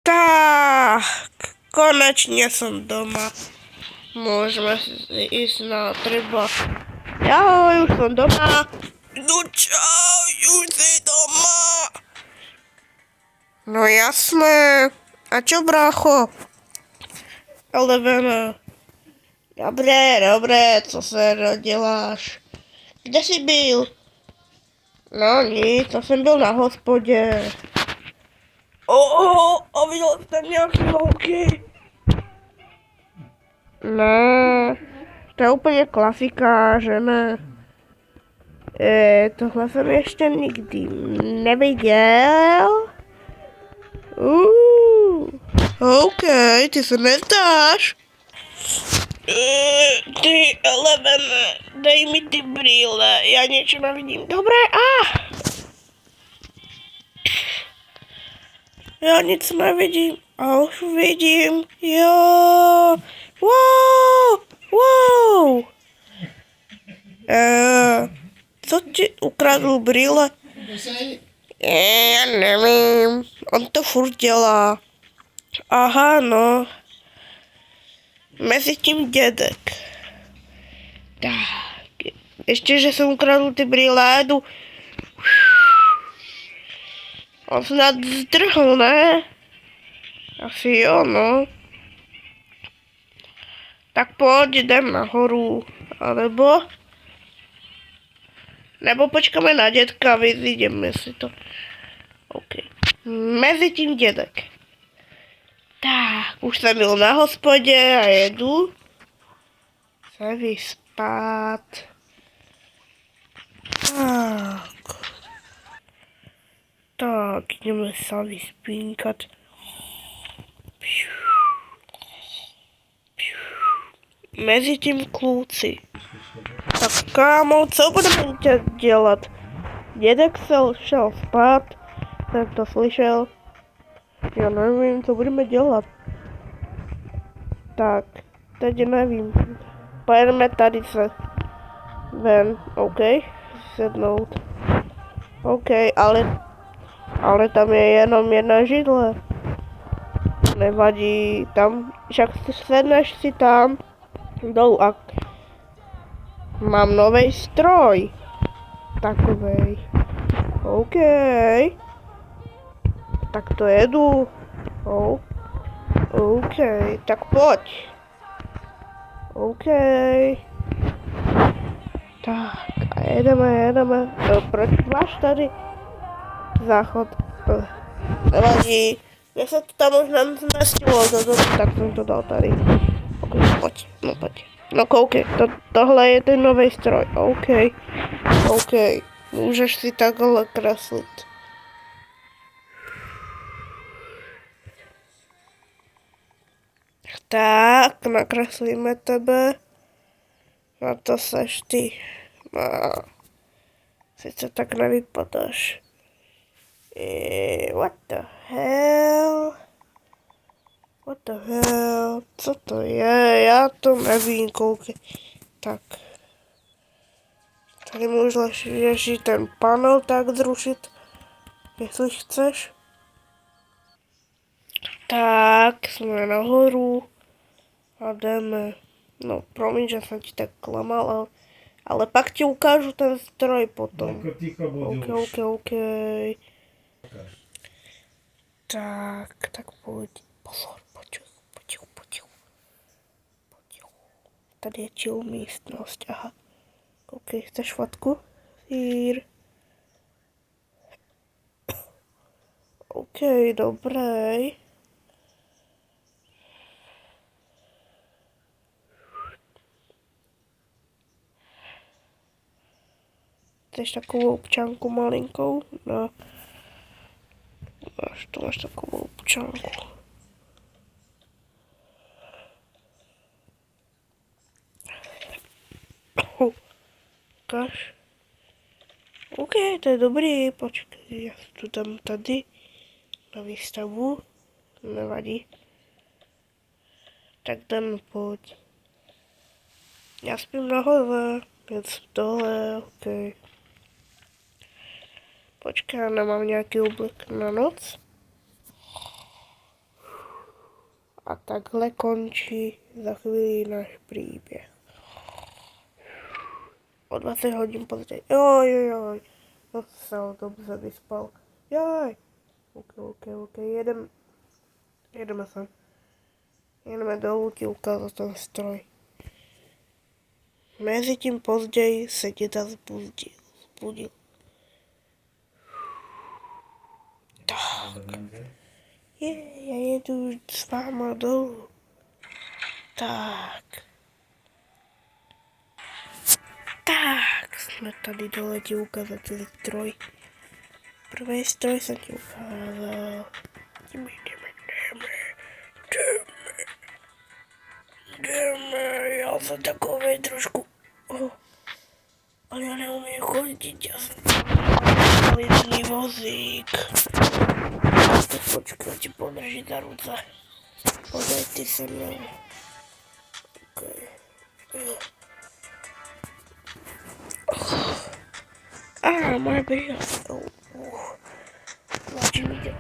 Tak, konečne som doma. Môžeme ísť na treba. Ahoj, už som doma. No čau, už si doma. No jasné. A čo, brácho? Elevena. Dobre, co sa deláš? Kde si byl? No nic, to jsem byl na hospodě. A viděl jste nějaký holky? Ne, to je úplně klasika, že ne? Tohle jsem ještě nikdy neviděl. OK, ty se nezdáš. Ty, Elevene, dej mi ty brýle, já něco nevidím. Dobré, Já nic nevidím. A už vidím. Jo. Wow. Co ti ukradl brýle? Já nevím. On to furt dělá. Aha, no. Mezitím dědek. Tak. Ještě, že jsem ukradl ty brýle, jdu. On snad zdrhl, ne? Asi jo, no. Tak pojď, jdem nahoru. Nebo počkáme na dědka, vyjdeme si to. OK. Mezitím dědek. Tak, už jsem byl na hospodě a jedu se vyspat. Tak, jdeme se vyspínkat. Mezitím kluci. Tak kámo, co budeme dělat? Dědek šel spát, jsem to slyšel. Já nevím, co budeme dělat. Tak, teď nevím. Pojedeme tady se ven, OK? Sednout. OK, ale tam je jenom jedna židle. Nevadí, tam, však sedneš si tam dolů a mám nový stroj. Takovej. OK. Tak to jedu. OK, tak pojď. OK. Tak a jedeme. Proč máš tady záchod? Nevadí. Mně se to tam možná nestilo, tak jsem to dal tady. OK, pojď. No koukej, tohle je ten nový stroj. OK. Můžeš si takhle kreslit. Tak, nakreslíme tebe. Na to seš ty. Sice tak nevypadáš. What the hell? Co to je? Já to nevím, koukej. Tak. Tady můžeš ještě ten panel tak zrušit, jestli chceš. Tak, jsme nahoru a jdeme. No, promiň, že jsem ti tak klamal, ale pak ti ukážu ten stroj potom. OK. Tak pojď. Pozor, potichu. Tady je chill místnost, aha. OK, chceš fotku? Here. OK, dobré. Chceš takovou občanku malinkou? No. Máš takovou občanku. Ukáž. OK, to je dobrý, počkej, já tu dám tady na výstavu, nevadí. Tak jdem, pojď. Já spím nahoře, něco tohle, OK. Počkej, já nemám nějaký oblek na noc. A takhle končí za chvíli náš příběh. O 20 hodin později. Joj. No se dobře vyspal. Joj. Ok, jedeme sem. Jedeme dolů ti ukázat ten stroj. Mezitím později se děda zbudil. Tak. Já jedu s váma dolů. Tak, jsme tady dole ti ukázat ten stroj. První stroj jsem ti ukázal. Jdeme, já jsem takový trošku... ale já neumím chodit, já jsem lidný vozík. Tak počkej, ti podrží za ruce. Podej ty se mnou. Okay. Moje brýle.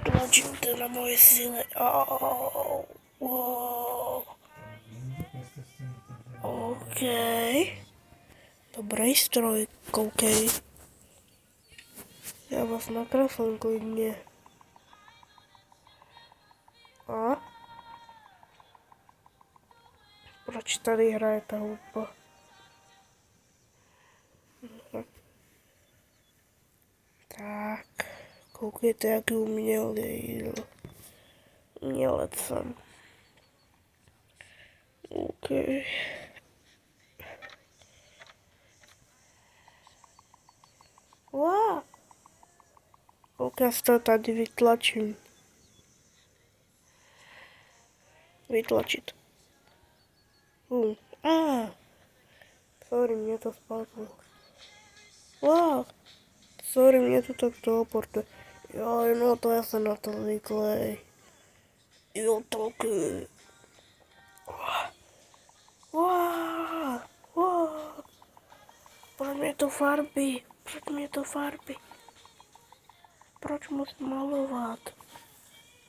Tlačím to na moje síly. OK. Dobrý stroj, koukej. Já vás nakreslím klidně. A? Proč tady hraje ta hudba? Tak, koukejte, jaký umělec jsem. OK. Wow. OK, já to tady vytlačím. Vytlačit. Sorry, mě to spadlo. Wow. Sorry, mě to tak teleportuje. Jo, no to já jsem na to zvyklý. Jo, taky. Wow. Proč mě to farby? Proč musím malovat?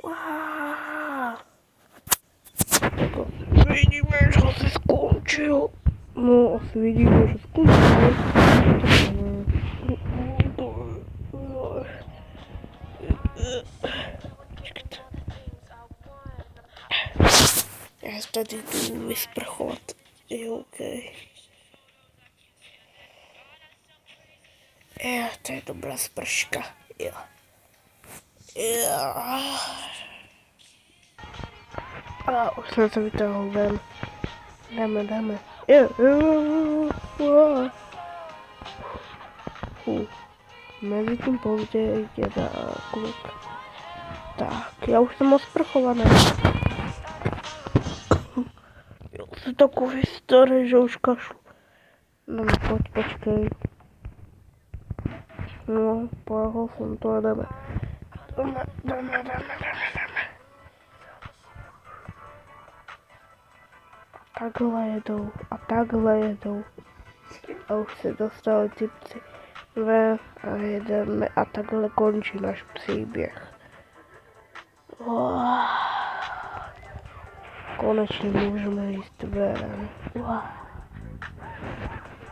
Wow. Vidíme, že se skončil. No, asi vidíme, že skončil. Já se tady jdu vysprchovat. Jo, OK. Jo, to je dobrá sprška. Jo. A už jsem se vytáhl ven. Jdeme. Mezi tím později děda kluk. Tak, já už jsem osprchovaný. Já jsem takový starý, že už kašlu. No, počkej. No, pojel jsem to a jdeme. Takhle jedou. A už se dostali typci ven a jedeme a takhle končí náš příběh. Konečně můžeme jít ven.